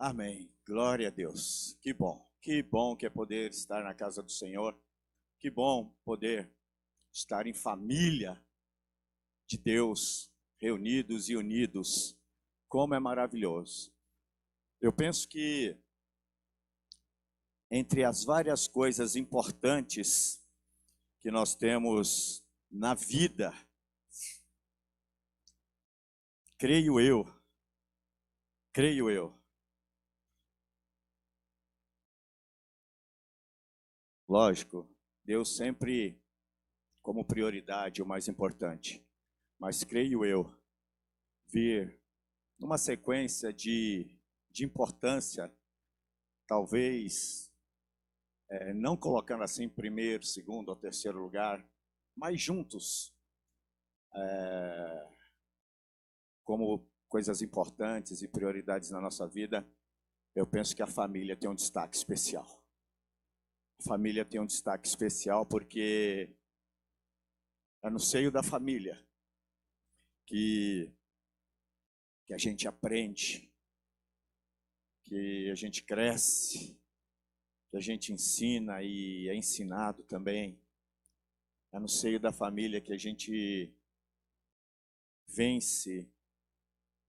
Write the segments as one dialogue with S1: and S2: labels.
S1: Amém. Glória a Deus. Que bom. Que bom que é poder estar na casa do Senhor. Que bom poder estar em família de Deus, reunidos e unidos. Como é maravilhoso. Eu penso que entre as várias coisas importantes que nós temos na vida, creio eu, lógico, Deus sempre como prioridade o mais importante, mas creio eu, vir numa sequência de importância, talvez não colocando assim em primeiro, segundo ou terceiro lugar, mas juntos, como coisas importantes e prioridades na nossa vida, eu penso que a família tem um destaque especial. A família tem um destaque especial porque é no seio da família que a gente aprende, que a gente cresce, que a gente ensina e é ensinado também. É no seio da família que a gente vence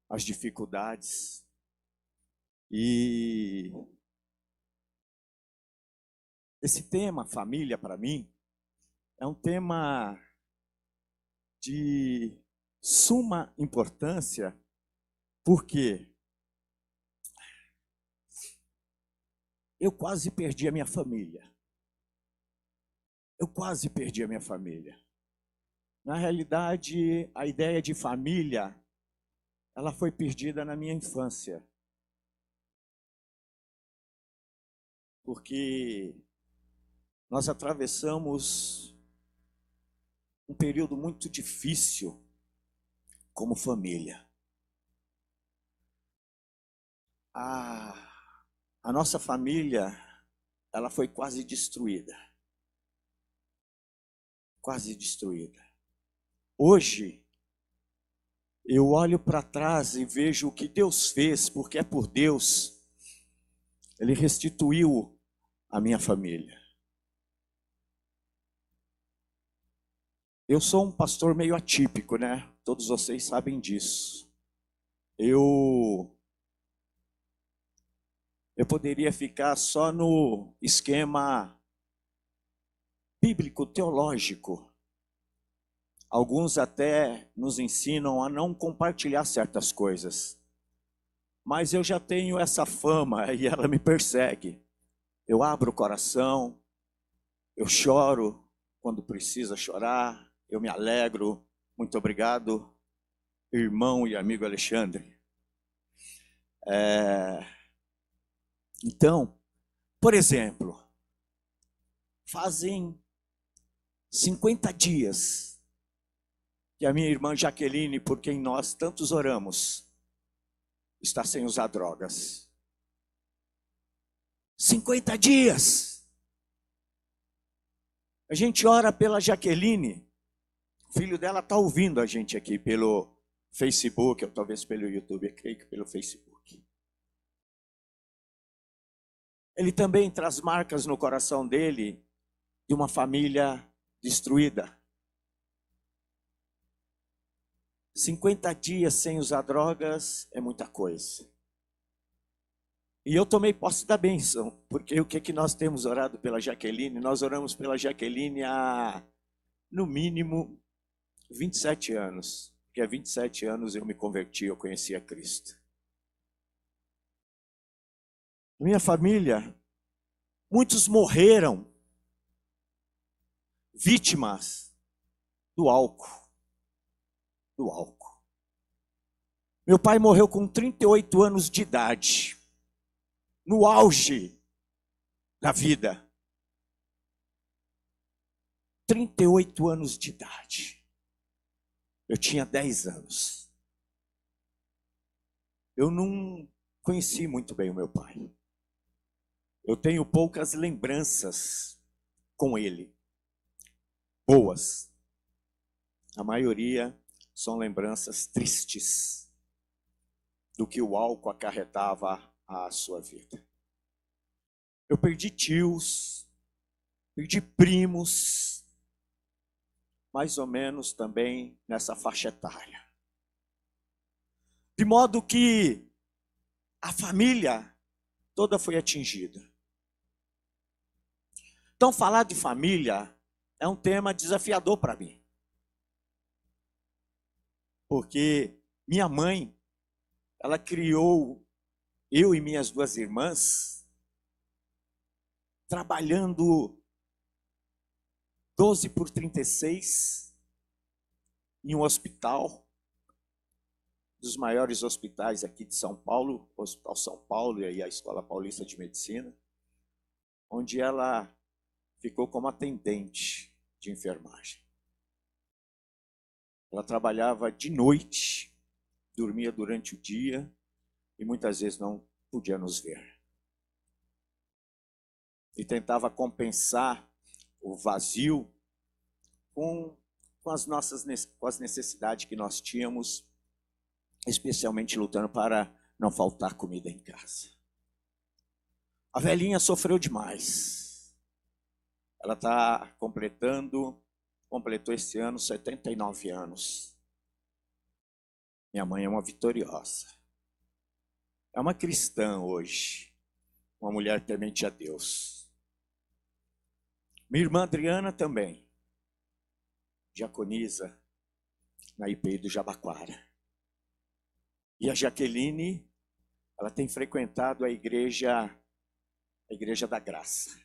S1: as dificuldades. E esse tema, família, para mim, é um tema de suma importância, porque eu quase perdi a minha família. Na realidade, a ideia de família, ela foi perdida na minha infância. Porque nós atravessamos um período muito difícil como família. A nossa família, ela foi quase destruída. Hoje, eu olho para trás e vejo o que Deus fez, porque é por Deus. Ele restituiu a minha família. Eu sou um pastor meio atípico, né? Todos vocês sabem disso. Eu poderia ficar só no esquema bíblico, teológico. Alguns até nos ensinam a não compartilhar certas coisas. Mas eu já tenho essa fama e ela me persegue. Eu abro o coração, eu choro quando precisa chorar, eu me alegro. Muito obrigado, irmão e amigo Alexandre. Então, por exemplo, fazem 50 dias que a minha irmã Jaqueline, por quem nós tantos oramos, está sem usar drogas. 50 dias! A gente ora pela Jaqueline, o filho dela está ouvindo a gente aqui pelo Facebook, ou talvez pelo YouTube, eu creio que pelo Facebook. Ele também traz marcas no coração dele de uma família destruída. 50 dias sem usar drogas é muita coisa. E eu tomei posse da bênção, porque o que nós temos orado pela Jaqueline? Nós oramos pela Jaqueline há, no mínimo, 27 anos. Porque há 27 anos eu me converti, eu conheci a Cristo. Minha família, muitos morreram vítimas do álcool. Meu pai morreu com 38 anos de idade, no auge da vida. 38 anos de idade. Eu tinha 10 anos. Eu não conheci muito bem o meu pai. Eu tenho poucas lembranças com ele. Boas. A maioria são lembranças tristes do que o álcool acarretava à sua vida. Eu perdi tios, perdi primos, mais ou menos também nessa faixa etária. De modo que a família toda foi atingida. Então, falar de família é um tema desafiador para mim. Porque minha mãe, ela criou eu e minhas duas irmãs trabalhando 12x36 em um hospital, dos maiores hospitais aqui de São Paulo, o Hospital São Paulo e a Escola Paulista de Medicina, onde ela ficou como atendente de enfermagem. Ela trabalhava de noite, dormia durante o dia e muitas vezes não podia nos ver. E tentava compensar o vazio com as necessidades que nós tínhamos, especialmente lutando para não faltar comida em casa. A velhinha sofreu demais. Ela completou esse ano 79 anos. Minha mãe é uma vitoriosa. É uma cristã hoje, uma mulher temente a Deus. Minha irmã Adriana também, diaconisa na IPI do Jabaquara. E a Jaqueline, ela tem frequentado a igreja da Graça.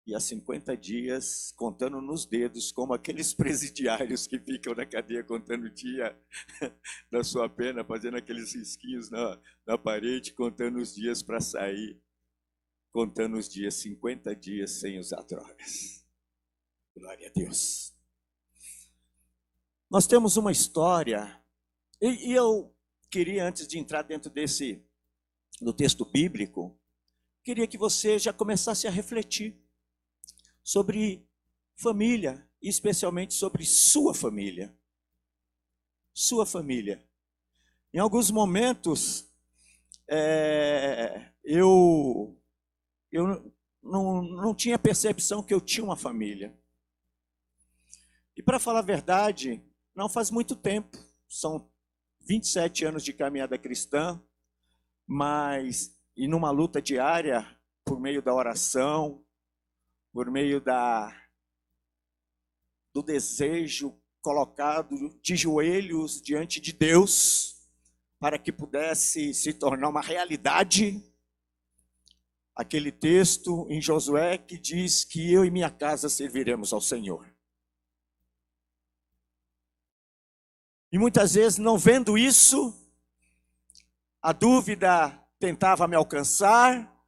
S1: E há 50 dias, contando nos dedos, como aqueles presidiários que ficam na cadeia contando o dia da sua pena, fazendo aqueles risquinhos na parede, contando os dias para sair, contando os dias, 50 dias sem usar drogas. Glória a Deus. Nós temos uma história, e eu queria, antes de entrar dentro do texto bíblico, queria que você já começasse a refletir sobre família, e especialmente sobre sua família. Sua família. Em alguns momentos, eu não tinha percepção que eu tinha uma família. E para falar a verdade, não faz muito tempo, são 27 anos de caminhada cristã, e numa luta diária, por meio da oração, por meio do desejo colocado de joelhos diante de Deus, para que pudesse se tornar uma realidade, aquele texto em Josué que diz que eu e minha casa serviremos ao Senhor. E muitas vezes, não vendo isso, a dúvida tentava me alcançar,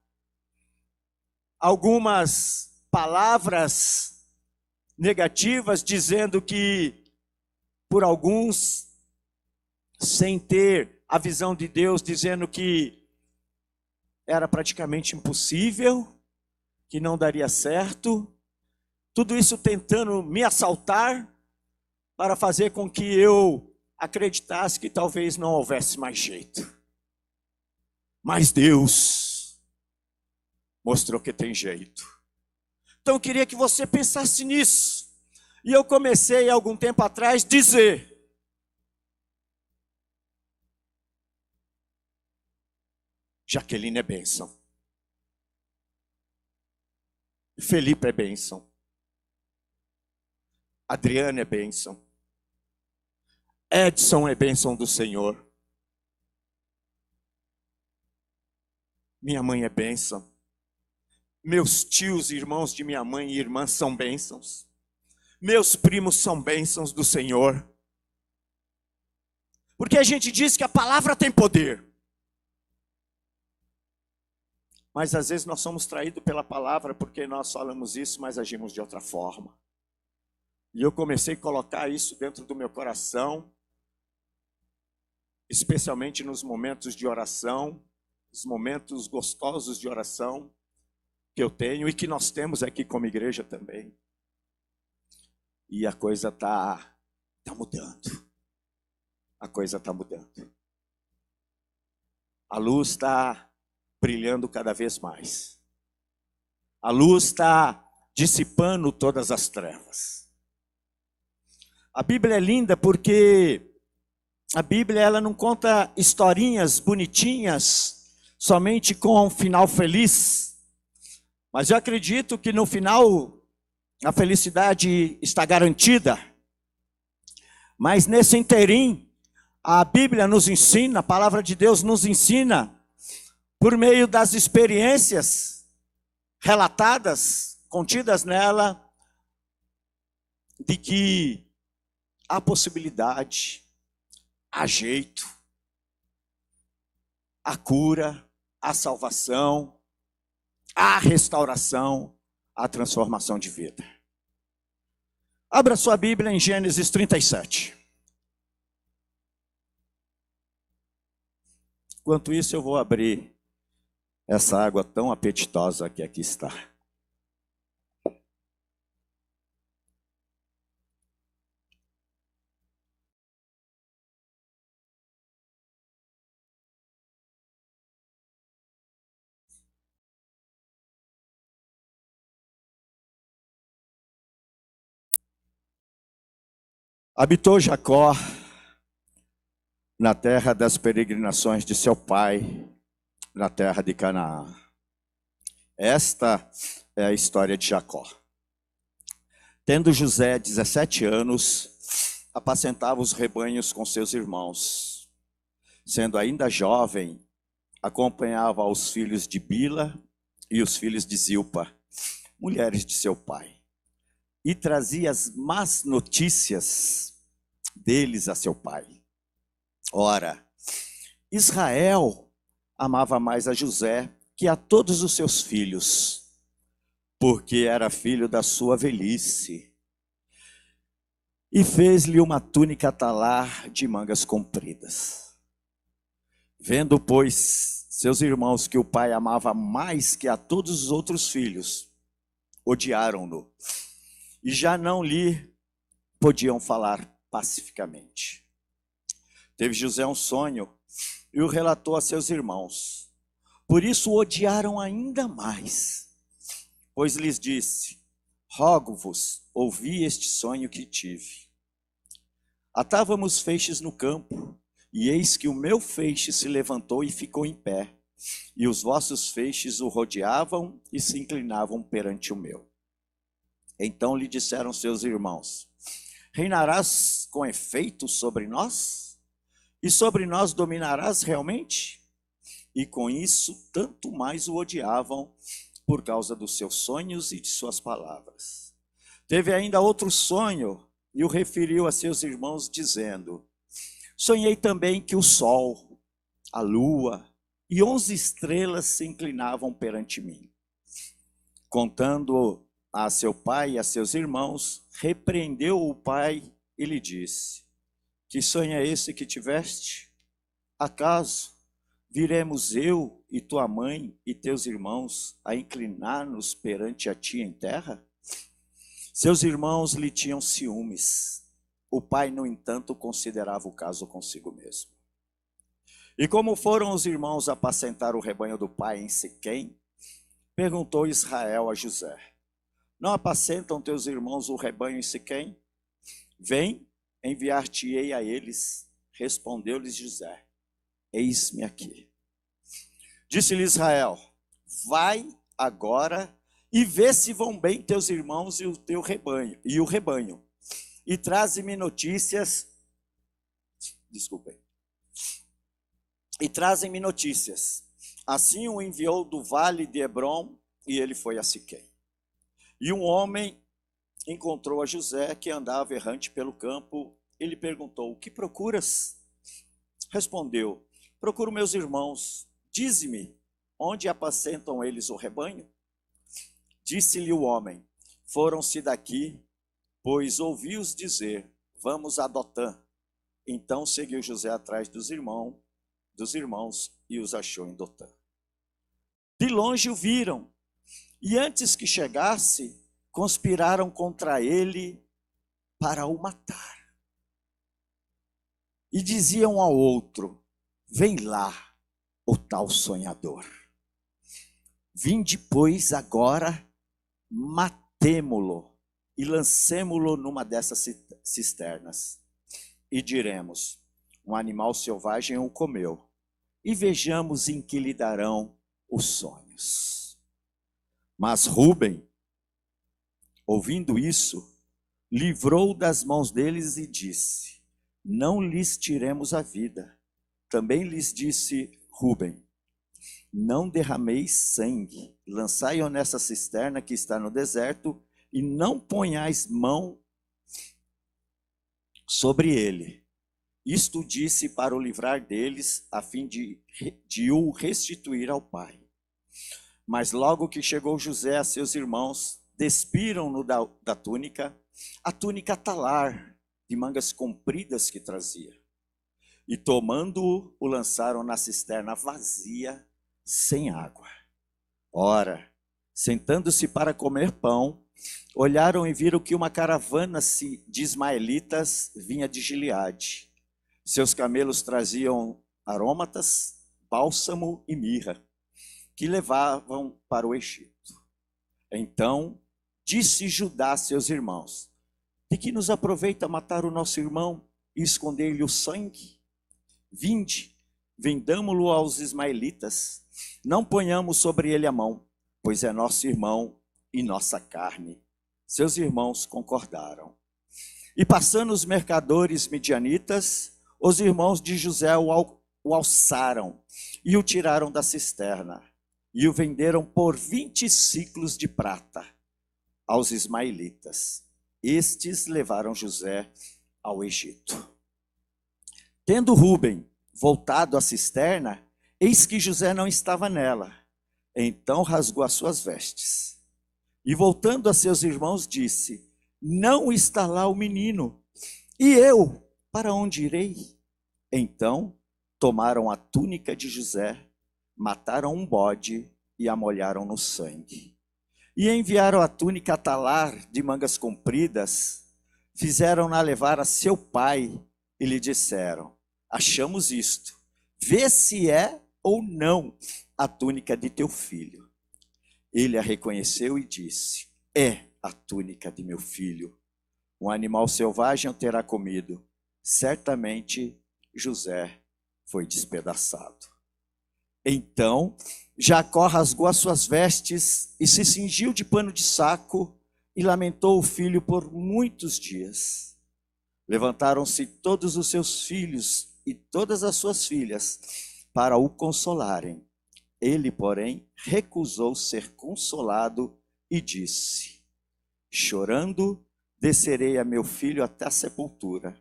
S1: algumas palavras negativas dizendo que, por alguns, sem ter a visão de Deus, dizendo que era praticamente impossível, que não daria certo, tudo isso tentando me assaltar para fazer com que eu acreditasse que talvez não houvesse mais jeito. Mas Deus mostrou que tem jeito. Então eu queria que você pensasse nisso. E eu comecei algum tempo atrás a dizer: Jaqueline é bênção. Felipe é bênção. Adriana é bênção. Edson é bênção do Senhor. Minha mãe é bênção. Meus tios, irmãos de minha mãe e irmãs são bênçãos. Meus primos são bênçãos do Senhor. Porque a gente diz que a palavra tem poder. Mas às vezes nós somos traídos pela palavra porque nós falamos isso, mas agimos de outra forma. E eu comecei a colocar isso dentro do meu coração, especialmente nos momentos de oração, os momentos gostosos de oração que eu tenho e que nós temos aqui como igreja também. E a coisa está mudando. A coisa está mudando. A luz está brilhando cada vez mais. A luz está dissipando todas as trevas. A Bíblia é linda porque a Bíblia ela não conta historinhas bonitinhas somente com um final feliz. Mas eu acredito que no final a felicidade está garantida. Mas nesse interim, a Bíblia nos ensina, a palavra de Deus nos ensina, por meio das experiências relatadas, contidas nela, de que há possibilidade, há jeito, há cura, há salvação, há restauração, há transformação de vida. Abra sua Bíblia em Gênesis 37. Enquanto isso, eu vou abrir essa água tão apetitosa que aqui está. Habitou Jacó na terra das peregrinações de seu pai, na terra de Canaã. Esta é a história de Jacó. Tendo José 17 anos, apacentava os rebanhos com seus irmãos. Sendo ainda jovem, acompanhava os filhos de Bila e os filhos de Zilpa, mulheres de seu pai, e trazia as más notícias deles a seu pai. Ora, Israel amava mais a José que a todos os seus filhos, porque era filho da sua velhice, e fez-lhe uma túnica talar de mangas compridas. Vendo, pois, seus irmãos que o pai amava mais que a todos os outros filhos, odiaram-no, e já não lhe podiam falar pacificamente. Teve José um sonho e o relatou a seus irmãos. Por isso o odiaram ainda mais, pois lhes disse: rogo-vos, ouvi este sonho que tive. Atávamos feixes no campo, e eis que o meu feixe se levantou e ficou em pé, e os vossos feixes o rodeavam e se inclinavam perante o meu. Então lhe disseram seus irmãos: reinarás com efeito sobre nós? E sobre nós dominarás realmente? E com isso, tanto mais o odiavam, por causa dos seus sonhos e de suas palavras. Teve ainda outro sonho, e o referiu a seus irmãos, dizendo: sonhei também que o sol, a lua e 11 estrelas se inclinavam perante mim. Contando a seu pai e a seus irmãos, repreendeu o pai e lhe disse: que sonho é esse que tiveste? Acaso viremos eu e tua mãe e teus irmãos a inclinar-nos perante a ti em terra? Seus irmãos lhe tinham ciúmes. O pai, no entanto, considerava o caso consigo mesmo. E como foram os irmãos apacentar o rebanho do pai em Siquém, perguntou Israel a José: não apacentam teus irmãos o rebanho em Siquém? Vem, enviar-te-ei a eles. Respondeu-lhes José: eis-me aqui. Disse-lhe Israel: vai agora e vê se vão bem teus irmãos e o teu rebanho, e traze-me notícias. Desculpem. E trazem-me notícias. Assim o enviou do vale de Hebrom, e ele foi a Siquém. E um homem encontrou a José, que andava errante pelo campo, e lhe perguntou: o que procuras? Respondeu: procuro meus irmãos. Dize-me, onde apacentam eles o rebanho? Disse-lhe o homem: foram-se daqui, pois ouvi-os dizer: vamos a Dotã. Então seguiu José atrás dos irmãos e os achou em Dotã. De longe o viram, e antes que chegasse, conspiraram contra ele para o matar. E diziam ao outro: vem lá, ou tal sonhador. Vinde, pois, agora, matemo-lo e lancemo-lo numa dessas cisternas. E diremos, um animal selvagem o comeu, e vejamos em que lhe darão os sonhos. Mas Rúben, ouvindo isso, livrou das mãos deles e disse, não lhes tiremos a vida. Também lhes disse Rúben, não derrameis sangue, lançai-o nessa cisterna que está no deserto, e não ponhais mão sobre ele. Isto disse para o livrar deles, a fim de o restituir ao pai. Mas logo que chegou José a seus irmãos, despiram-no da túnica, a túnica talar, de mangas compridas que trazia. E tomando-o, o lançaram na cisterna vazia, sem água. Ora, sentando-se para comer pão, olharam e viram que uma caravana de ismaelitas vinha de Gileade. Seus camelos traziam aromatas, bálsamo e mirra, que levavam para o Egito. Então disse Judá a seus irmãos, de que nos aproveita matar o nosso irmão e esconder-lhe o sangue? Vinde, vendamo-lo aos ismaelitas, não ponhamos sobre ele a mão, pois é nosso irmão e nossa carne. Seus irmãos concordaram. E passando os mercadores midianitas, os irmãos de José o alçaram e o tiraram da cisterna, e o venderam por 20 siclos de prata aos ismaelitas. Estes levaram José ao Egito. Tendo Rúben voltado à cisterna, eis que José não estava nela. Então rasgou as suas vestes. E voltando a seus irmãos, disse, não está lá o menino. E eu, para onde irei? Então tomaram a túnica de José, mataram um bode e a molharam no sangue. E enviaram a túnica talar de mangas compridas, fizeram-na levar a seu pai e lhe disseram, achamos isto, vê se é ou não a túnica de teu filho. Ele a reconheceu e disse, é a túnica de meu filho. Um animal selvagem o terá comido. Certamente José foi despedaçado. Então Jacó rasgou as suas vestes e se cingiu de pano de saco e lamentou o filho por muitos dias. Levantaram-se todos os seus filhos e todas as suas filhas para o consolarem. Ele, porém, recusou ser consolado e disse, chorando, descerei a meu filho até a sepultura.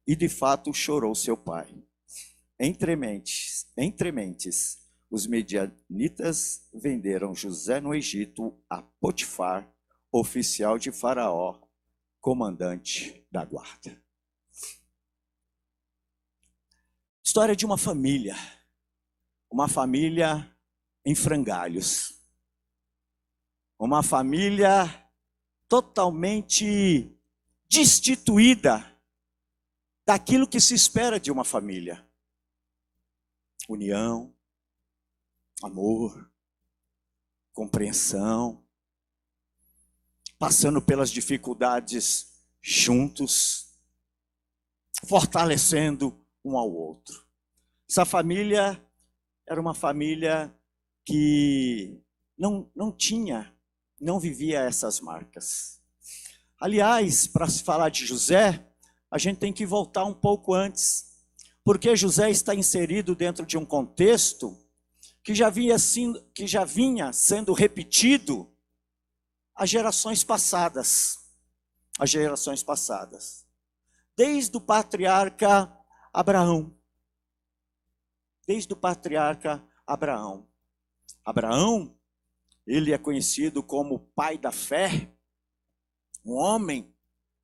S1: E de fato chorou seu pai. Entre mentes, os medianitas venderam José no Egito a Potifar, oficial de Faraó, comandante da guarda. História de uma família em frangalhos, uma família totalmente destituída daquilo que se espera de uma família. União, amor, compreensão, passando pelas dificuldades juntos, fortalecendo um ao outro. Essa família era uma família que não vivia essas marcas. Aliás, para se falar de José, a gente tem que voltar um pouco antes, porque José está inserido dentro de um contexto que já vinha sendo repetido às gerações passadas. Desde o patriarca Abraão. Abraão, ele é conhecido como pai da fé, um homem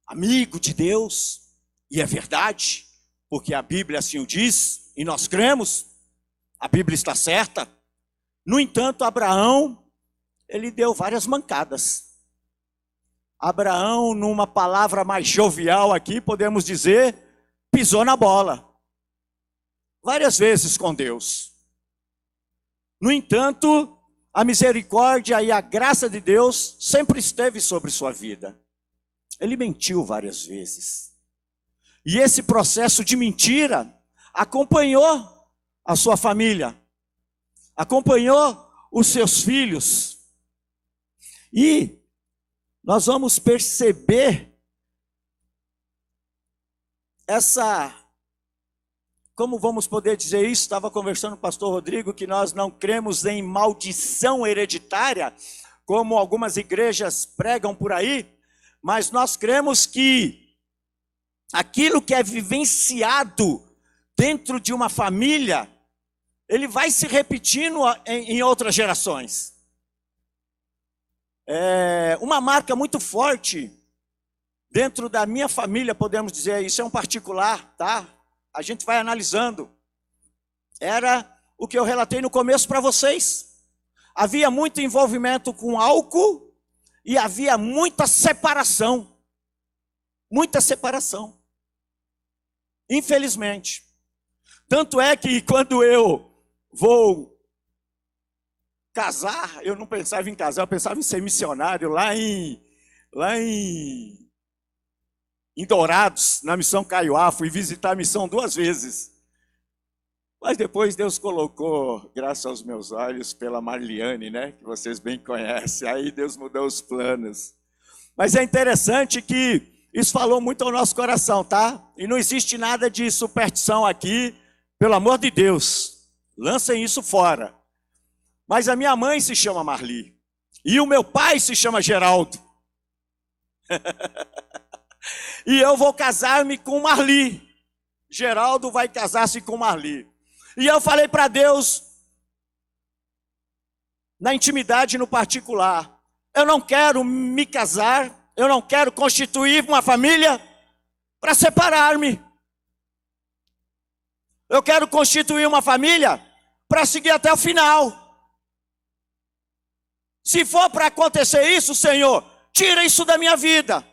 S1: amigo de Deus, e é verdade, porque a Bíblia assim o diz, e nós cremos, a Bíblia está certa. No entanto, Abraão, ele deu várias mancadas. Abraão, numa palavra mais jovial aqui, podemos dizer, pisou na bola. Várias vezes com Deus. No entanto, a misericórdia e a graça de Deus sempre esteve sobre sua vida. Ele mentiu várias vezes. E esse processo de mentira acompanhou a sua família, acompanhou os seus filhos. E nós vamos perceber como vamos poder dizer isso? Estava conversando com o pastor Rodrigo que nós não cremos em maldição hereditária, como algumas igrejas pregam por aí, mas nós cremos que aquilo que é vivenciado dentro de uma família, ele vai se repetindo em outras gerações. Uma marca muito forte dentro da minha família, podemos dizer, isso é um particular, tá? A gente vai analisando. Era o que eu relatei no começo para vocês. Havia muito envolvimento com álcool e havia muita separação. Muita separação. Infelizmente. Tanto é que quando eu vou casar, eu não pensava em casar, eu pensava em ser missionário lá em Dourados, na missão Caiuá. Fui visitar a missão 2 vezes. Mas depois Deus colocou, graças aos meus olhos, pela Marliane, né? Que vocês bem conhecem. Aí Deus mudou os planos. Mas é interessante que isso falou muito ao nosso coração, tá? E não existe nada de superstição aqui, pelo amor de Deus. Lancem isso fora. Mas a minha mãe se chama Marli. E o meu pai se chama Geraldo. E eu vou casar-me com Marli. Geraldo vai casar-se com Marli. E eu falei para Deus, na intimidade, no particular, eu não quero me casar, eu não quero constituir uma família para separar-me. Eu quero constituir uma família para seguir até o final. Se for para acontecer isso, Senhor, tira isso da minha vida.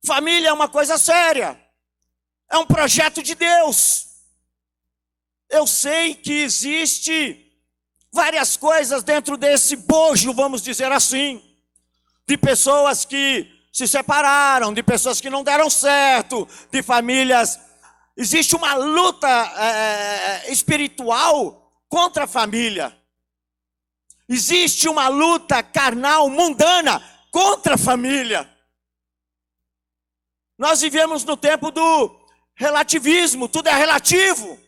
S1: Família é uma coisa séria. É um projeto de Deus. Eu sei que existe várias coisas dentro desse bojo, vamos dizer assim, de pessoas que se separaram, de pessoas que não deram certo, de famílias. Existe uma luta espiritual contra a família. Existe uma luta carnal, mundana, contra a família. Nós vivemos no tempo do relativismo, tudo é relativo.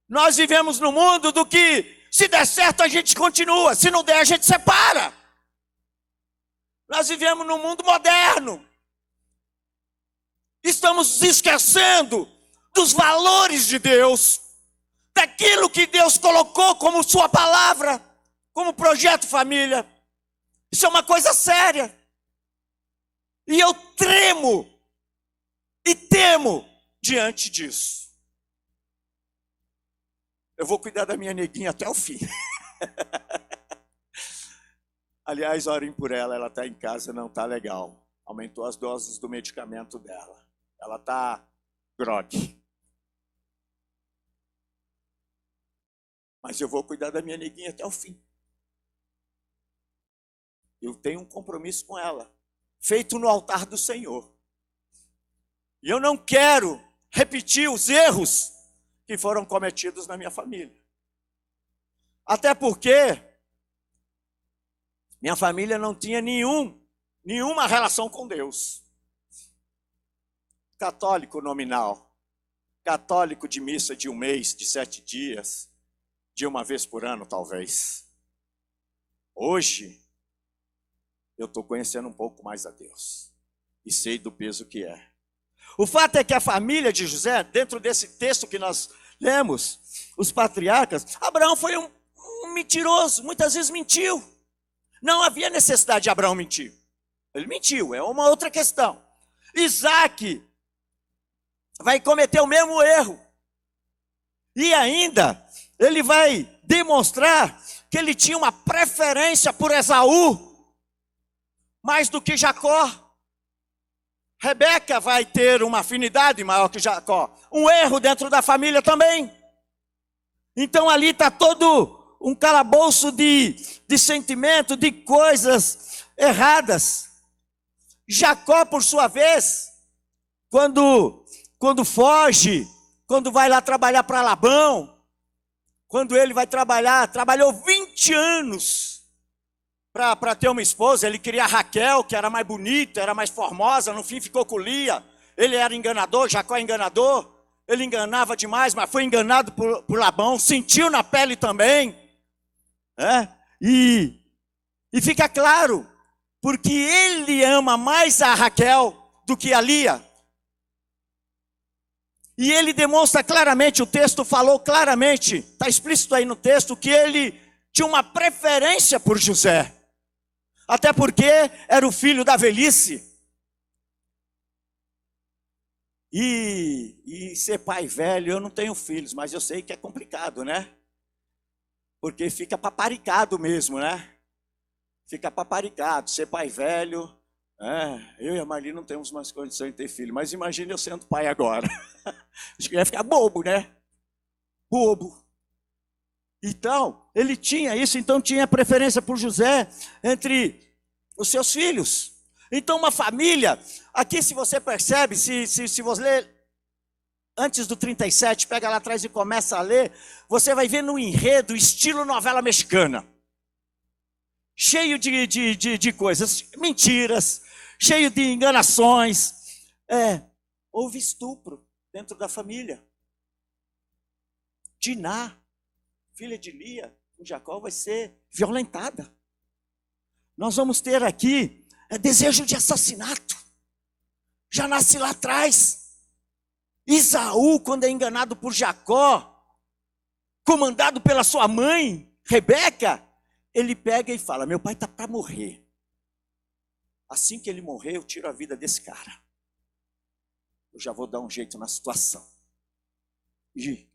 S1: Nós vivemos no mundo do que, se der certo, a gente continua, se não der, a gente separa. Nós vivemos num mundo moderno. Estamos esquecendo dos valores de Deus, daquilo que Deus colocou como sua palavra, como projeto família. Isso é uma coisa séria. E eu tremo e temo diante disso. Eu vou cuidar da minha neguinha até o fim. Aliás, orem por ela, ela está em casa, não está legal. Aumentou as doses do medicamento dela. Ela está grogue. Mas eu vou cuidar da minha neguinha até o fim. Eu tenho um compromisso com ela, feito no altar do Senhor. E eu não quero repetir os erros que foram cometidos na minha família. Até porque minha família não tinha nenhuma relação com Deus. Católico nominal, católico de missa de 1 mês, de 7 dias, de 1 vez por ano talvez. Hoje, eu estou conhecendo um pouco mais a Deus e sei do peso que é. O fato é que a família de José, dentro desse texto que nós lemos, os patriarcas, Abraão foi um mentiroso, muitas vezes mentiu. Não havia necessidade de Abraão mentir. Ele mentiu, é uma outra questão. Isaac vai cometer o mesmo erro. E ainda, ele vai demonstrar que ele tinha uma preferência por Esaú, mais do que Jacó. Rebeca vai ter uma afinidade maior que Jacó. Um erro dentro da família também.
S2: Então ali está todo um calabouço de sentimento, de coisas erradas. Jacó, por sua vez, quando foge, quando vai lá trabalhar para Labão, quando ele vai trabalhar, trabalhou 20 anos para ter uma esposa. Ele queria a Raquel, que era mais bonita, era mais formosa, no fim ficou com Lia. Ele era enganador, Jacó é enganador, ele enganava demais, mas foi enganado por Labão, sentiu na pele também, e fica claro, porque ele ama mais a Raquel do que a Lia. E ele demonstra claramente, o texto falou claramente, está explícito aí no texto, que ele tinha uma preferência por José. Até porque era o filho da velhice. E ser pai velho, eu não tenho filhos, mas eu sei que é complicado, né? Porque fica paparicado mesmo, né? Fica paparicado, ser pai velho. Eu e a Marli não temos mais condições de ter filho, mas imagine eu sendo pai agora. Acho que ia ficar bobo, né? Bobo. Então, ele tinha isso, então tinha preferência por José entre os seus filhos. Então, uma família, aqui se você percebe, se você ler antes do 37, pega lá atrás e começa a ler, você vai ver no enredo, estilo novela mexicana. Cheio de coisas, mentiras, cheio de enganações. Houve estupro dentro da família. Diná, filha de Lia, com Jacó, vai ser violentada. Nós vamos ter aqui desejo de assassinato. Já nasce lá atrás. Esaú, quando é enganado por Jacó, comandado pela sua mãe, Rebeca, ele pega e fala: meu pai está para morrer. Assim que ele morrer, eu tiro a vida desse cara. Eu já vou dar um jeito na situação. E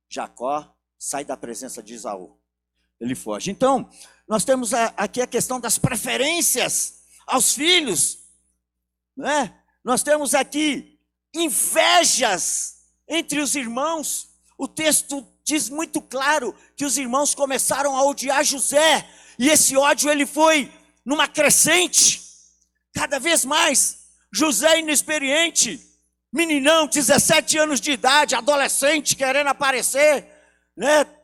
S2: Jacó sai da presença de Esaú. Ele foge. Então, nós temos aqui a questão das preferências aos filhos. Né? Nós temos aqui invejas entre os irmãos. O texto diz muito claro que os irmãos começaram a odiar José. E esse ódio ele foi numa crescente. Cada vez mais. José inexperiente, meninão, 17 anos de idade, adolescente, querendo aparecer, né?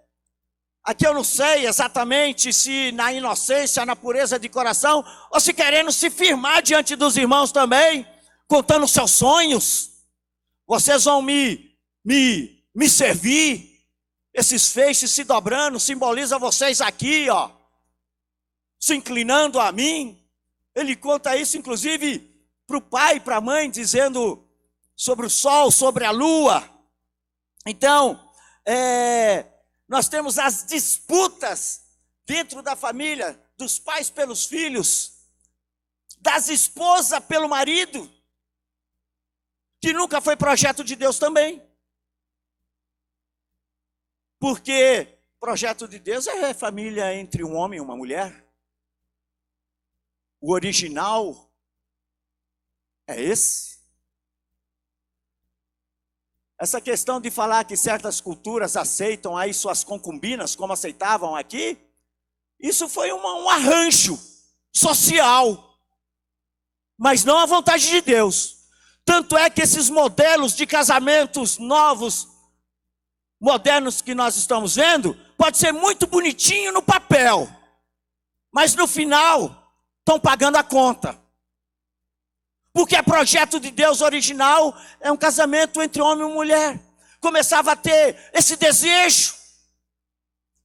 S2: Aqui eu não sei exatamente se na inocência, na pureza de coração, ou se querendo se firmar diante dos irmãos também, contando seus sonhos. Vocês vão me servir. Esses feixes se dobrando, simboliza vocês aqui, ó, se inclinando a mim. Ele conta isso, inclusive, para o pai e para a mãe, dizendo sobre o sol, sobre a lua. Então, nós temos as disputas dentro da família, dos pais pelos filhos, das esposas pelo marido, que nunca foi projeto de Deus também. Porque projeto de Deus é família entre um homem e uma mulher. O original é esse. Essa questão de falar que certas culturas aceitam aí suas concubinas, como aceitavam aqui, isso foi um arranjo social, mas não a vontade de Deus. Tanto é que esses modelos de casamentos novos, modernos que nós estamos vendo, pode ser muito bonitinho no papel, mas no final estão pagando a conta. Porque o projeto de Deus original é um casamento entre homem e mulher. Começava a ter esse desejo.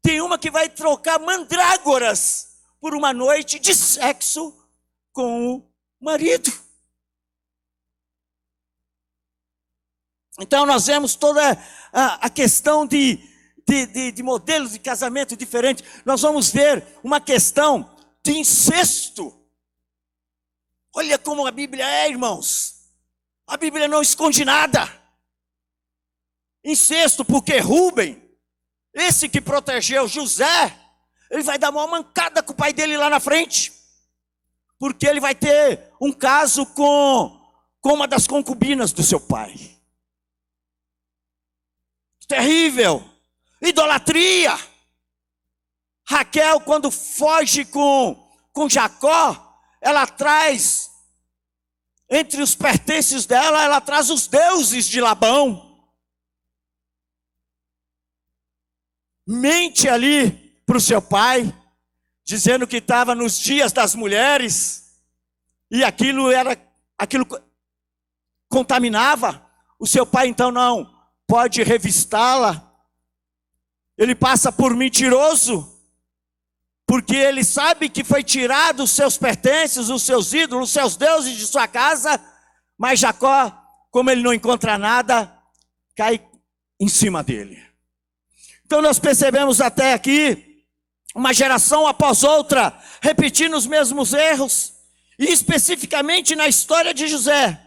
S2: Tem uma que vai trocar mandrágoras por uma noite de sexo com o marido. Então nós vemos toda a questão de modelos de casamento diferentes. Nós vamos ver uma questão de incesto. Olha como a Bíblia é, irmãos. A Bíblia não esconde nada. Incesto, porque Rúben, esse que protegeu José, ele vai dar uma mancada com o pai dele lá na frente. Porque ele vai ter um caso com uma das concubinas do seu pai. Terrível. idolatria. Raquel, quando foge com Jacó, ela traz, entre os pertences dela, ela traz os deuses de Labão. Mente ali para o seu pai, dizendo que estava nos dias das mulheres, e aquilo contaminava. O seu pai então não pode revistá-la. Ele passa por mentiroso, porque ele sabe que foi tirado os seus pertences, os seus ídolos, os seus deuses de sua casa, mas Jacó, como ele não encontra nada, cai em cima dele. Então nós percebemos até aqui, uma geração após outra, repetindo os mesmos erros, e especificamente na história de José.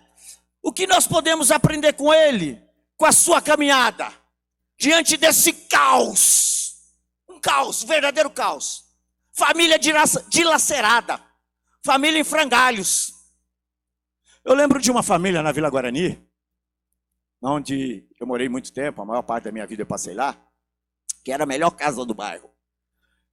S2: O que nós podemos aprender com ele, com a sua caminhada, diante desse caos? Um caos, um verdadeiro caos. Família dilacerada, família em frangalhos. Eu lembro de uma família na Vila Guarani, onde eu morei muito tempo, a maior parte da minha vida eu passei lá, que era a melhor casa do bairro.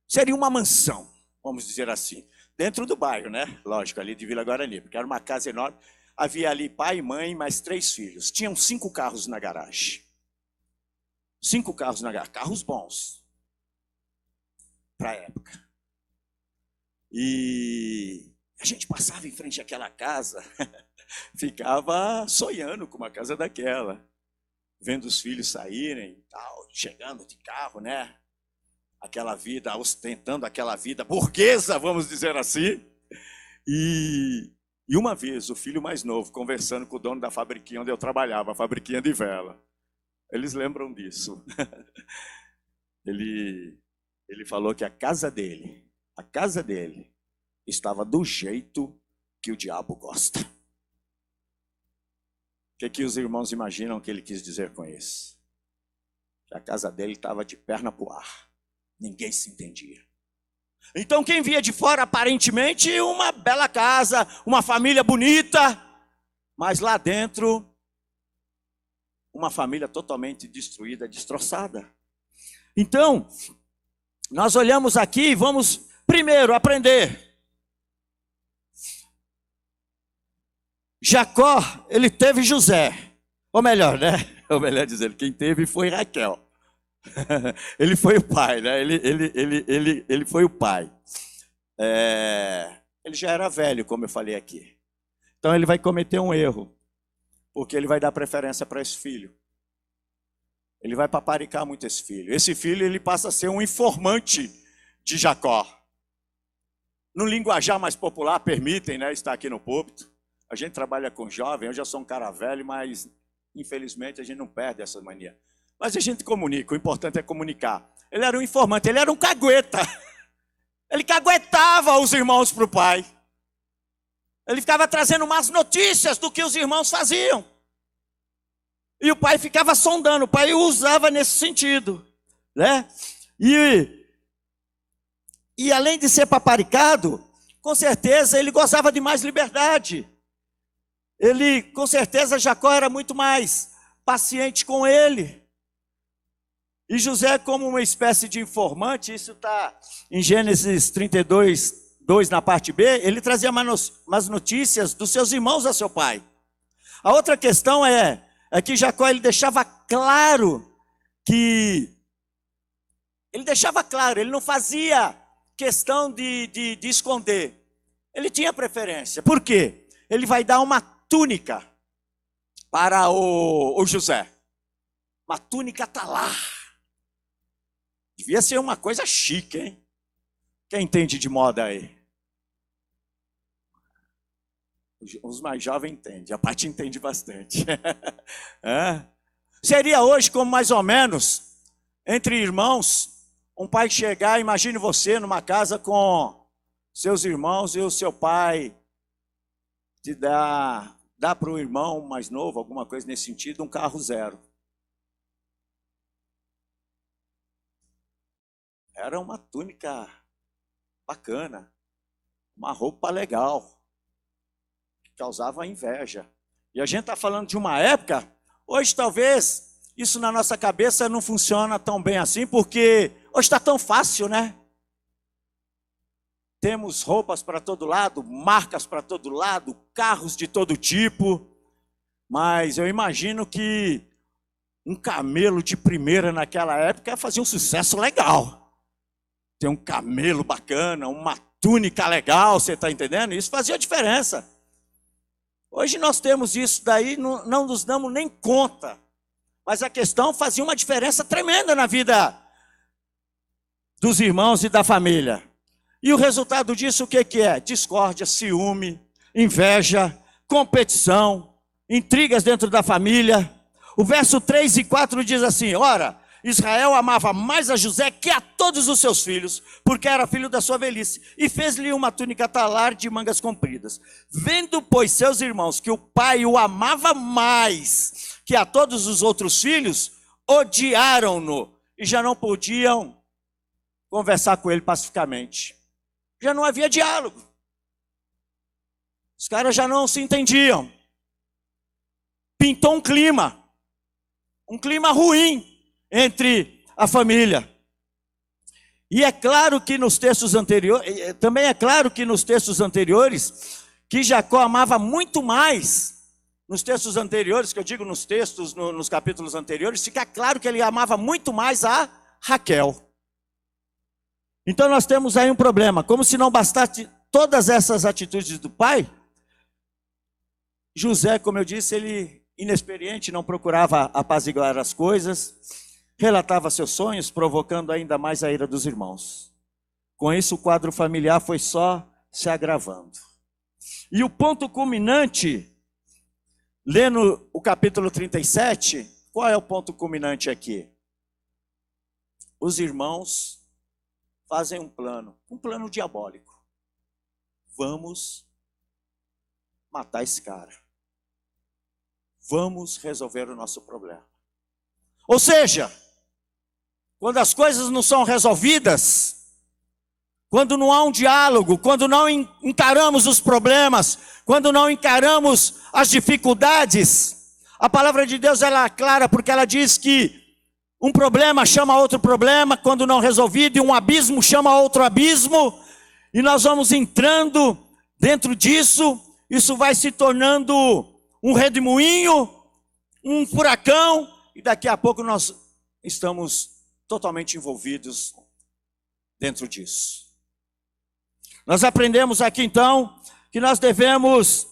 S2: Seria uma mansão, vamos dizer assim, dentro do bairro, né? Lógico, ali de Vila Guarani, porque era uma casa enorme. Havia ali pai, mãe, mais 3 filhos. Tinham 5 carros na garagem. 5 carros na garagem, carros bons, para a época. E a gente passava em frente àquela casa, ficava sonhando com uma casa daquela, vendo os filhos saírem, tal, chegando de carro, né? Aquela vida, ostentando aquela vida burguesa, vamos dizer assim. E uma vez, o filho mais novo, conversando com o dono da fabriquinha onde eu trabalhava, a fabriquinha de vela. Eles lembram disso. Ele falou que a casa dele estava do jeito que o diabo gosta. O que os irmãos imaginam que ele quis dizer com isso? Que a casa dele estava de perna pro ar. Ninguém se entendia. Então quem via de fora, aparentemente, uma bela casa, uma família bonita, mas lá dentro, uma família totalmente destruída, destroçada. Então, nós olhamos aqui e vamos primeiro aprender. Jacó, ele teve José. Ou melhor, né? Ou melhor dizer, quem teve foi Raquel. Ele foi o pai, né? Ele foi o pai. Ele já era velho, como eu falei aqui. Então ele vai cometer um erro, porque ele vai dar preferência para esse filho. Ele vai paparicar muito esse filho. Esse filho, ele passa a ser um informante de Jacó. No linguajar mais popular, permitem, né, estar aqui no púlpito. A gente trabalha com jovem, eu já sou um cara velho, mas infelizmente a gente não perde essa mania. Mas a gente comunica, o importante é comunicar. Ele era um informante, ele era um cagueta. Ele caguetava os irmãos para o pai. Ele ficava trazendo más notícias do que os irmãos faziam. E o pai ficava sondando, o pai usava nesse sentido, né? E além de ser paparicado, com certeza ele gozava de mais liberdade. Com certeza Jacó era muito mais paciente com ele. E José, como uma espécie de informante, isso está em Gênesis 32, 2 na parte B, ele trazia más notícias dos seus irmãos a seu pai. A outra questão é que Jacó, ele deixava claro, ele não fazia questão de esconder. Ele tinha preferência. Por quê? Ele vai dar uma túnica para o José. Uma túnica talar. Devia ser uma coisa chique, hein? Quem entende de moda aí? Os mais jovens entendem, a parte entende bastante. Seria hoje como mais ou menos, entre irmãos, um pai chegar, imagine você numa casa com seus irmãos e o seu pai te dá para o irmão mais novo, alguma coisa nesse sentido, um carro zero. Era uma túnica bacana, uma roupa legal, que causava inveja. E a gente está falando de uma época, hoje talvez isso na nossa cabeça não funciona tão bem assim, porque hoje está tão fácil, né? Temos roupas para todo lado, marcas para todo lado, carros de todo tipo, mas eu imagino que um camelo de primeira naquela época fazia um sucesso legal. Ter um camelo bacana, uma túnica legal, você está entendendo? Isso fazia diferença. Hoje nós temos isso daí, não nos damos nem conta. Mas a questão fazia uma diferença tremenda na vida dos irmãos e da família. E o resultado disso o que é? Discórdia, ciúme, inveja, competição, intrigas dentro da família. O verso 3 e 4 diz assim: ora, Israel amava mais a José que a todos os seus filhos, porque era filho da sua velhice, e fez-lhe uma túnica talar de mangas compridas. Vendo, pois, seus irmãos que o pai o amava mais que a todos os outros filhos, odiaram-no e já não podiam conversar com ele pacificamente. Já não havia diálogo. Os caras já não se entendiam. Pintou um clima ruim entre a família. E é claro que nos textos anteriores, também é claro que nos textos anteriores, que Jacó amava muito mais, nos textos anteriores, que eu digo nos textos, nos capítulos anteriores, fica claro que ele amava muito mais a Raquel. Então nós temos aí um problema, como se não bastasse todas essas atitudes do pai, José, como eu disse, ele inexperiente, não procurava apaziguar as coisas, relatava seus sonhos, provocando ainda mais a ira dos irmãos. Com isso, o quadro familiar foi só se agravando. E o ponto culminante, lendo o capítulo 37, qual é o ponto culminante aqui? Os irmãos fazem um plano diabólico. Vamos matar esse cara. Vamos resolver o nosso problema. Ou seja, quando as coisas não são resolvidas, quando não há um diálogo, quando não encaramos os problemas, quando não encaramos as dificuldades, a palavra de Deus ela é clara, porque ela diz que um problema chama outro problema, quando não resolvido, e um abismo chama outro abismo, e nós vamos entrando dentro disso, isso vai se tornando um redemoinho, um furacão, e daqui a pouco nós estamos totalmente envolvidos dentro disso. Nós aprendemos aqui então que nós devemos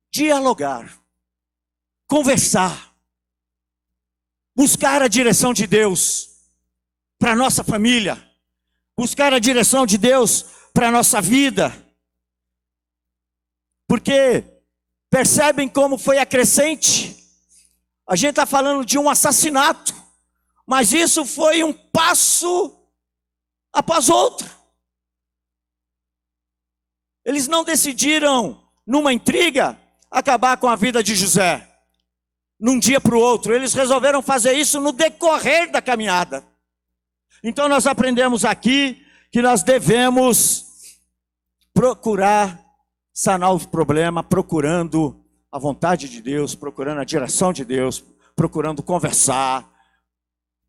S2: dialogar, conversar, buscar a direção de Deus para a nossa família, buscar a direção de Deus para a nossa vida. Porque percebem como foi a crescente? A gente está falando de um assassinato, mas isso foi um passo após outro. Eles não decidiram, numa intriga, acabar com a vida de José, num dia para o outro. Eles resolveram fazer isso no decorrer da caminhada. Então nós aprendemos aqui que nós devemos procurar sanar o problema, procurando a vontade de Deus, procurando a direção de Deus, procurando conversar,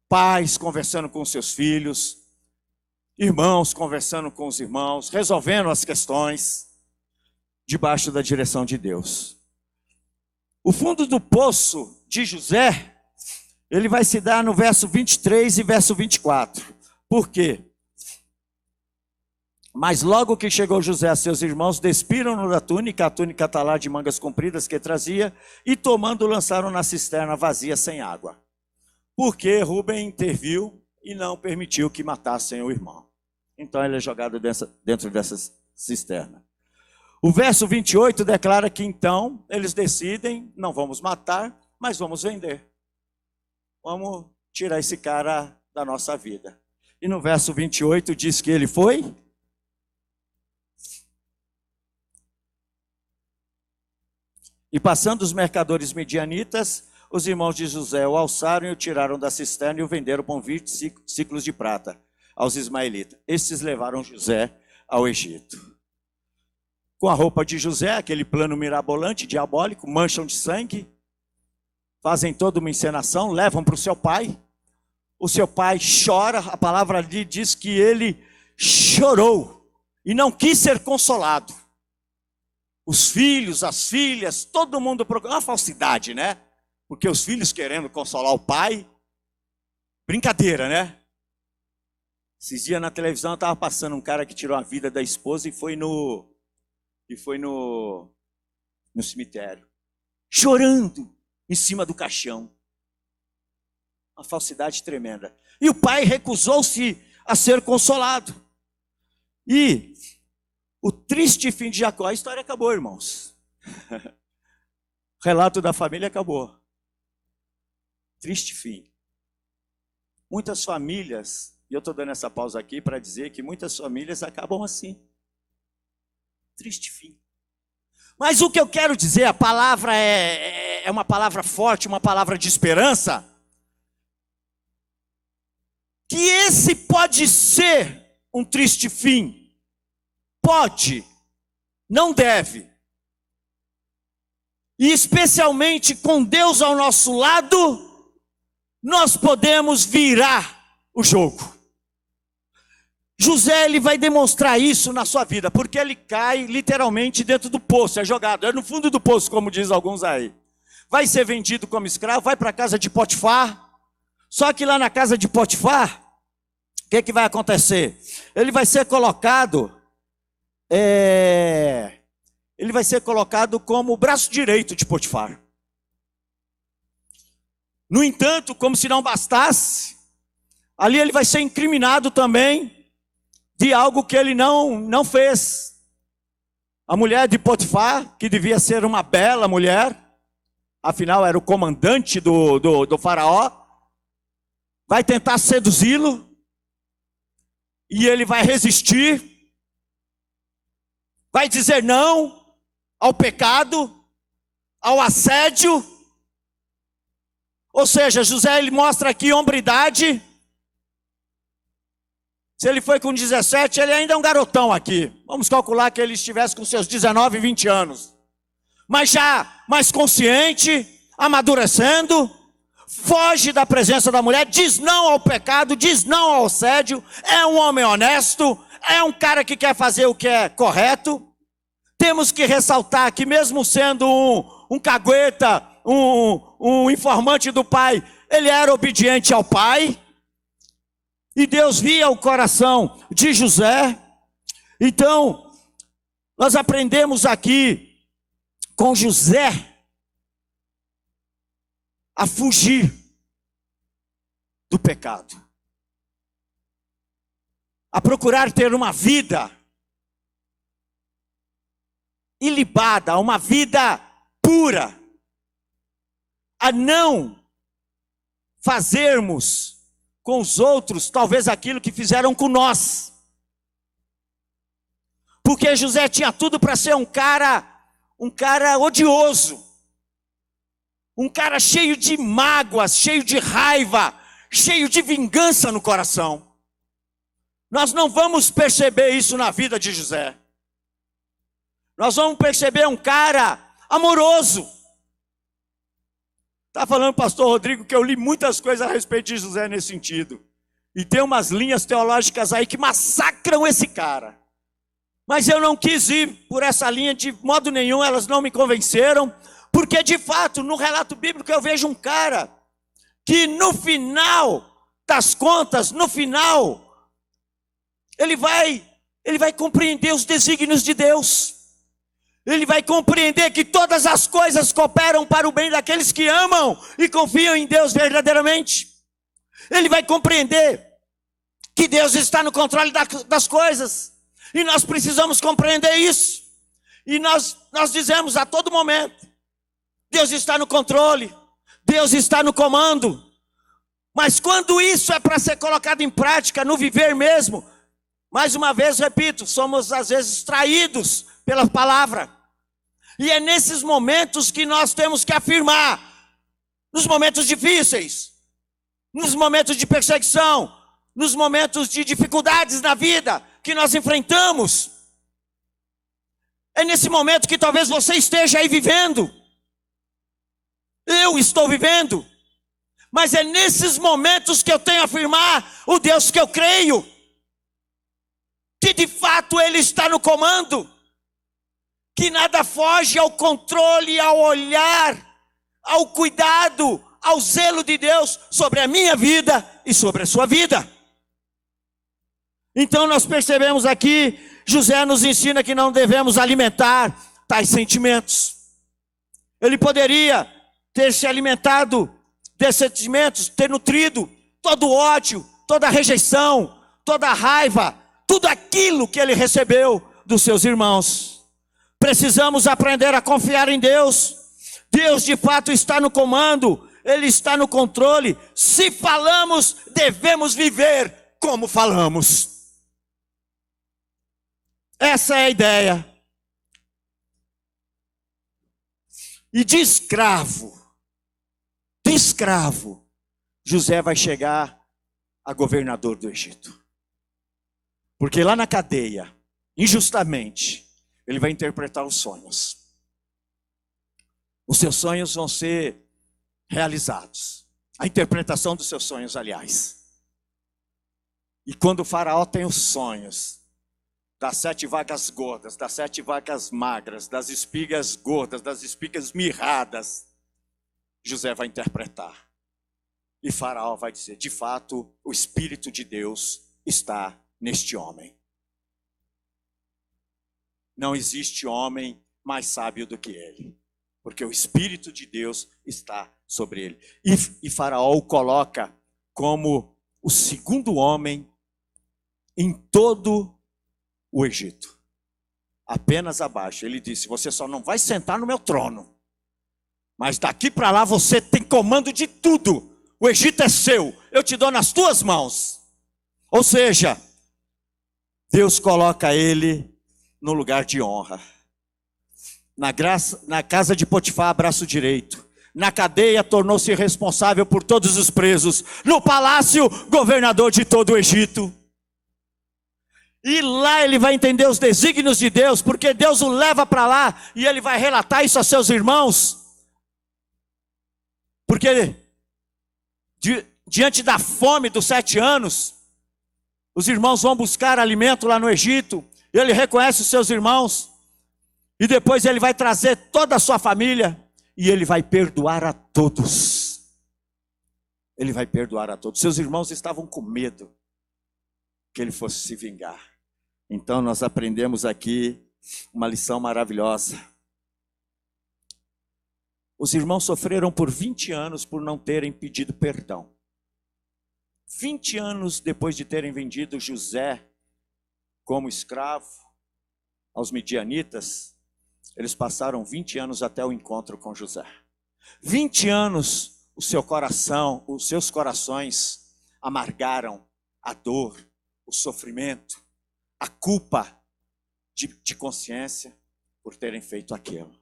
S2: pais conversando com seus filhos, irmãos conversando com os irmãos, resolvendo as questões debaixo da direção de Deus. O fundo do poço de José, ele vai se dar no verso 23 e verso 24. Por quê? Mas logo que chegou José a seus irmãos, despiram-no da túnica, a túnica talar de mangas compridas que trazia, e tomando lançaram na cisterna vazia sem água. Porque Rúben interviu e não permitiu que matassem o irmão. Então ele é jogado dentro dessa cisterna. O verso 28 declara que então eles decidem, não vamos matar, mas vamos vender. Vamos tirar esse cara da nossa vida. E no verso 28 diz que ele foi... E passando os mercadores medianitas, os irmãos de José o alçaram e o tiraram da cisterna e o venderam por 20 ciclos de prata aos ismaelitas. Estes levaram José ao Egito. Com a roupa de José, aquele plano mirabolante, diabólico, mancham de sangue. fazem toda uma encenação, levam para o seu pai. O seu pai chora, a palavra ali diz que ele chorou e não quis ser consolado. Os filhos, as filhas, todo mundo procura. Uma falsidade, né? Porque os filhos querendo consolar o pai. Brincadeira, né? Esses dias na televisão estava passando um cara que tirou a vida da esposa e foi no cemitério, chorando em cima do caixão. Uma falsidade tremenda. E o pai recusou-se a ser consolado. E o triste fim de Jacó, a história acabou, irmãos. O relato da família acabou. Triste fim. Muitas famílias, e eu estou dando essa pausa aqui para dizer que muitas famílias acabam assim. Triste fim. Mas o que eu quero dizer, a palavra é uma palavra forte, uma palavra de esperança. Que esse pode ser um triste fim. Pode, não deve. E especialmente com Deus ao nosso lado, nós podemos virar o jogo. José, ele vai demonstrar isso na sua vida, porque ele cai literalmente dentro do poço, é jogado, é no fundo do poço, como diz alguns aí. Vai ser vendido como escravo, vai para a casa de Potifar. Só que lá na casa de Potifar, o que vai acontecer? Ele vai ser colocado, como o braço direito de Potifar. No entanto, como se não bastasse, ali ele vai ser incriminado também de algo que ele não fez. A mulher de Potifar, que devia ser uma bela mulher, afinal era o comandante do faraó, vai tentar seduzi-lo, e ele vai resistir, vai dizer não ao pecado, ao assédio. Ou seja, José, ele mostra aqui hombridade. Se ele foi com 17, ele ainda é um garotão aqui. Vamos calcular que ele estivesse com seus 19, 20 anos. Mas já mais consciente, amadurecendo, foge da presença da mulher, diz não ao pecado, diz não ao assédio, é um homem honesto, é um cara que quer fazer o que é correto. Temos que ressaltar que mesmo sendo um cagueta, um informante do pai, ele era obediente ao pai. E Deus via o coração de José. Então, nós aprendemos aqui com José a fugir do pecado, a procurar ter uma vida ilibada, uma vida pura, a não fazermos com os outros talvez aquilo que fizeram com nós. Porque José tinha tudo para ser um cara odioso, um cara cheio de mágoas, cheio de raiva, cheio de vingança no coração. Nós não vamos perceber isso na vida de José. Nós vamos perceber um cara amoroso. Está falando o pastor Rodrigo que eu li muitas coisas a respeito de José nesse sentido. E tem umas linhas teológicas aí que massacram esse cara. Mas eu não quis ir por essa linha de modo nenhum, elas não me convenceram. Porque de fato, no relato bíblico eu vejo um cara que no final das contas, no final, ele vai compreender os desígnios de Deus. Ele vai compreender que todas as coisas cooperam para o bem daqueles que amam e confiam em Deus verdadeiramente. Ele vai compreender que Deus está no controle das coisas. E nós precisamos compreender isso. E nós dizemos a todo momento, Deus está no controle, Deus está no comando. Mas quando isso é para ser colocado em prática, no viver mesmo, mais uma vez, repito, somos às vezes traídos pela palavra. E é nesses momentos que nós temos que afirmar, nos momentos difíceis, nos momentos de perseguição, nos momentos de dificuldades na vida que nós enfrentamos. É nesse momento que talvez você esteja aí vivendo. Eu estou vivendo. Mas é nesses momentos que eu tenho a afirmar o Deus que eu creio. Que de fato Ele está no comando. Que nada foge ao controle, ao olhar, ao cuidado, ao zelo de Deus sobre a minha vida e sobre a sua vida. Então nós percebemos aqui, José nos ensina que não devemos alimentar tais sentimentos. Ele poderia ter se alimentado desses sentimentos, ter nutrido todo o ódio, toda a rejeição, toda a raiva, tudo aquilo que ele recebeu dos seus irmãos. Precisamos aprender a confiar em Deus. Deus de fato está no comando, Ele está no controle. Se falamos, devemos viver como falamos. Essa é a ideia. E de escravo, José vai chegar a governador do Egito. Porque lá na cadeia, injustamente, ele vai interpretar os sonhos. Os seus sonhos vão ser realizados. A interpretação dos seus sonhos, aliás. E quando o faraó tem os sonhos das 7 vacas gordas, das 7 vacas magras, das espigas gordas, das espigas mirradas, José vai interpretar. E faraó vai dizer, de fato, o Espírito de Deus está neste homem. Não existe homem mais sábio do que ele, porque o Espírito de Deus está sobre ele. E faraó o coloca como o segundo homem em todo o Egito. Apenas abaixo. Ele disse, você só não vai sentar no meu trono, mas daqui para lá você tem comando de tudo. O Egito é seu, eu te dou nas tuas mãos. Ou seja, Deus coloca ele no lugar de honra. Na casa de Potifar, braço direito. Na cadeia, tornou-se responsável por todos os presos. No palácio, governador de todo o Egito. E lá ele vai entender os desígnios de Deus, porque Deus o leva para lá e ele vai relatar isso a seus irmãos. Porque diante da fome dos 7 anos, os irmãos vão buscar alimento lá no Egito. Ele reconhece os seus irmãos. E depois ele vai trazer toda a sua família. E ele vai perdoar a todos. Ele vai perdoar a todos. Seus irmãos estavam com medo que ele fosse se vingar. Então nós aprendemos aqui uma lição maravilhosa. Os irmãos sofreram por 20 anos por não terem pedido perdão. 20 anos depois de terem vendido José como escravo aos midianitas, eles passaram 20 anos até o encontro com José. 20 anos o seu coração, os seus corações amargaram a dor, o sofrimento, a culpa de consciência por terem feito aquilo.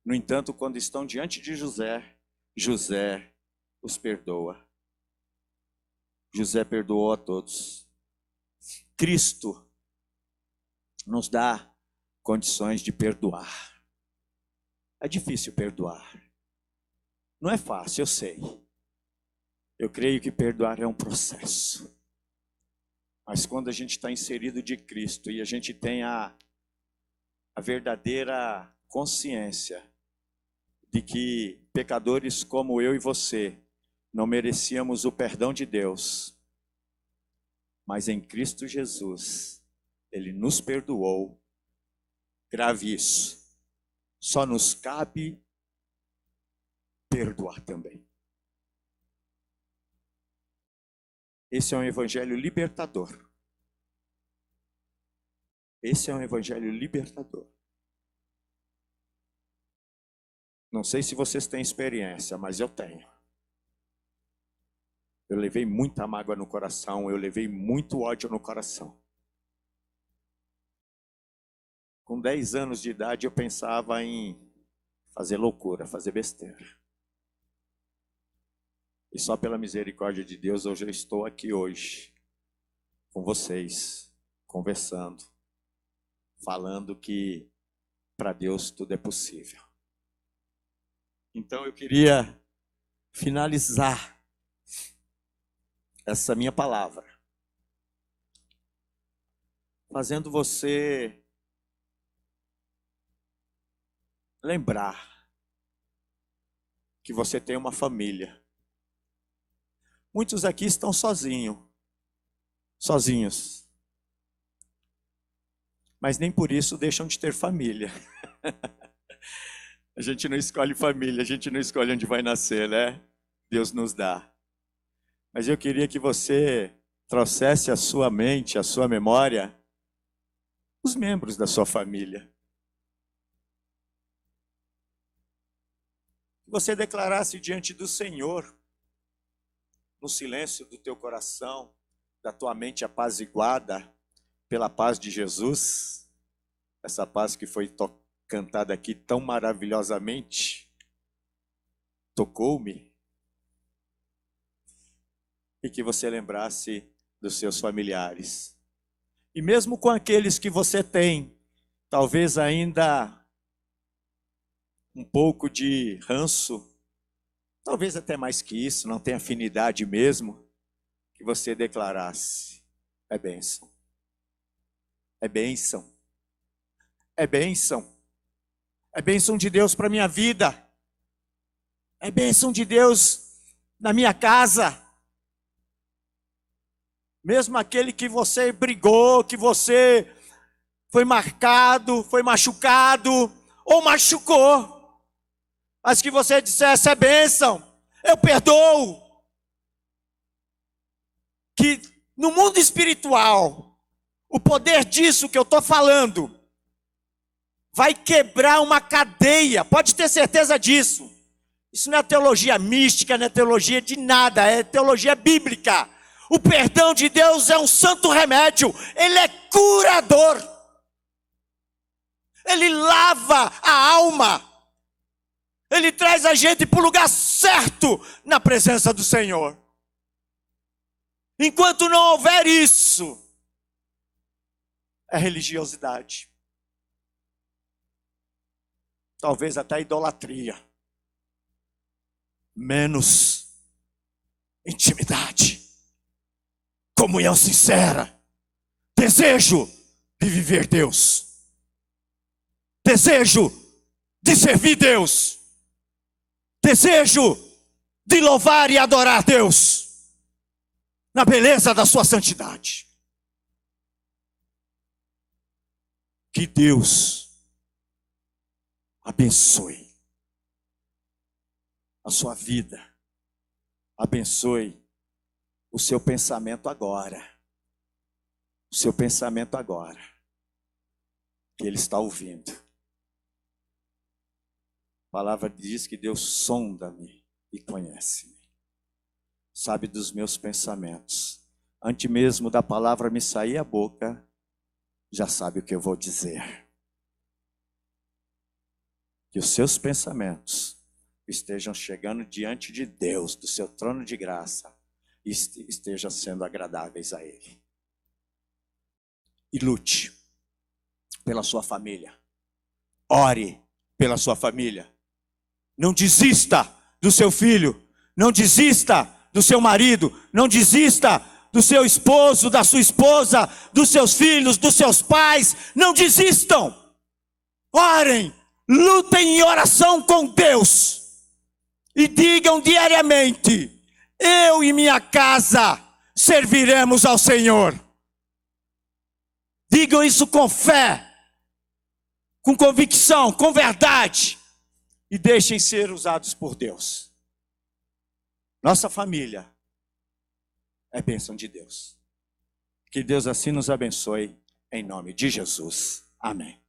S2: No entanto, quando estão diante de José, José os perdoa. José perdoou a todos. Cristo nos dá condições de perdoar. É difícil perdoar. Não é fácil, eu sei. Eu creio que perdoar é um processo. Mas quando a gente está inserido de Cristo e a gente tem a verdadeira consciência de que pecadores como eu e você não merecíamos o perdão de Deus, mas em Cristo Jesus, Ele nos perdoou. Grave isso. Só nos cabe perdoar também. Esse é um evangelho libertador. Esse é um evangelho libertador. Não sei se vocês têm experiência, mas eu tenho. Eu levei muita mágoa no coração, eu levei muito ódio no coração. Com 10 anos de idade eu pensava em fazer loucura, fazer besteira. E só pela misericórdia de Deus hoje eu estou aqui hoje, com vocês, conversando, falando que para Deus tudo é possível. Então eu queria finalizar essa minha palavra fazendo você lembrar que você tem uma família. Muitos aqui estão sozinhos, mas nem por isso deixam de ter família. A gente não escolhe família, a gente não escolhe onde vai nascer, né? Deus nos dá. Mas eu queria que você trouxesse à sua mente, à sua memória, os membros da sua família. Que você declarasse diante do Senhor, no silêncio do teu coração, da tua mente apaziguada pela paz de Jesus, essa paz que foi cantada aqui tão maravilhosamente, tocou-me, e que você lembrasse dos seus familiares. E mesmo com aqueles que você tem, talvez ainda um pouco de ranço, talvez até mais que isso, não tem afinidade mesmo, que você declarasse: é bênção. É bênção. É bênção. É bênção de Deus para a minha vida. É bênção de Deus na minha casa. Mesmo aquele que você brigou, que você foi marcado, foi machucado, ou machucou, mas que você dissesse: é bênção, eu perdoo. Que no mundo espiritual, o poder disso que eu estou falando, vai quebrar uma cadeia, pode ter certeza disso. Isso não é teologia mística, não é teologia de nada, é teologia bíblica. O perdão de Deus é um santo remédio, ele é curador. Ele lava a alma. Ele traz a gente para o lugar certo na presença do Senhor. Enquanto não houver isso, é religiosidade. Talvez até idolatria. Menos intimidade. Comunhão sincera. Desejo de viver Deus. Desejo de servir Deus. Desejo de louvar e adorar Deus. Na beleza da sua santidade. Que Deus abençoe a sua vida. Abençoe o seu pensamento agora. O seu pensamento agora. Que Ele está ouvindo. A palavra diz que Deus sonda-me e conhece-me. Sabe dos meus pensamentos. Antes mesmo da palavra me sair a boca, já sabe o que eu vou dizer. Que os seus pensamentos estejam chegando diante de Deus, do seu trono de graça, e estejam sendo agradáveis a Ele. E lute pela sua família. Ore pela sua família. Não desista do seu filho. Não desista do seu marido. Não desista do seu esposo, da sua esposa, dos seus filhos, dos seus pais. Não desistam. Orem. Lutem em oração com Deus. E digam diariamente: eu e minha casa serviremos ao Senhor. Digam isso com fé, com convicção, com verdade. E deixem ser usados por Deus. Nossa família é bênção de Deus. Que Deus assim nos abençoe, em nome de Jesus. Amém.